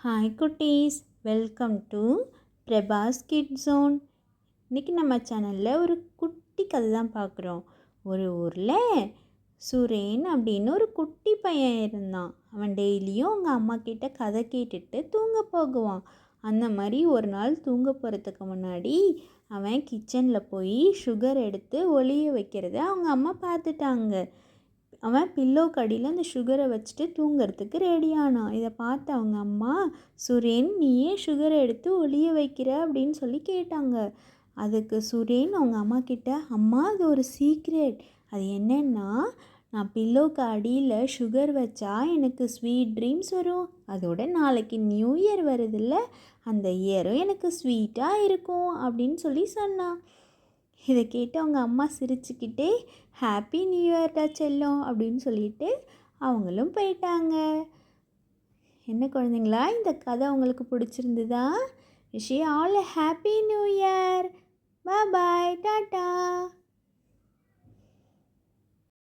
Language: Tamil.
ஹாய் குட்டீஸ், welcome to Prabhas kid zone. இன்றைக்கி நம்ம சேனலில் ஒரு குட்டி கதை தான் பார்க்குறோம். ஒரு ஊரில் சுரேன் அப்படின்னு ஒரு குட்டி பையன் இருந்தான். அவன் டெய்லியும் அவங்க அம்மா கிட்ட கதை கேட்டுட்டு தூங்க போகுவான். அந்த மாதிரி ஒரு நாள் தூங்க போகிறதுக்கு முன்னாடி அவன் கிச்சனில் போய் சுகர் எடுத்து ஒளிய வைக்கிறத அவங்க அம்மா பார்த்துட்டாங்க. அவன் பில்லோக்கு அடியில் அந்த சுகரை வச்சுட்டு தூங்கிறதுக்கு ரெடியானான். இதை பார்த்து அவங்க அம்மா, சுரேன் நீயே சுகரை எடுத்து ஒளிய வைக்கிற அப்படின்னு சொல்லி கேட்டாங்க. அதுக்கு சுரேன் அவங்க அம்மா கிட்ட, அம்மா அது ஒரு சீக்ரெட். அது என்னன்னா, நான் பில்லோக்கு அடியில் சுகர் வச்சா எனக்கு ஸ்வீட் ட்ரீம்ஸ் வரும். அதோட நாளைக்கு நியூ இயர் வருதில்ல, அந்த இயரும் எனக்கு ஸ்வீட்டாக இருக்கும் அப்படின்னு சொல்லி சொன்னான். இதை கேட்டு அவங்க அம்மா சிரிச்சுக்கிட்டே, ஹாப்பி நியூ இயர்டா செல்லம் அப்படின்னு சொல்லிட்டு அவங்களும் போயிட்டாங்க. என்ன குழந்தைங்களா, இந்த கதை உங்களுக்கு பிடிச்சிருந்துதா? Wish you all happy new year. Bye bye, tata.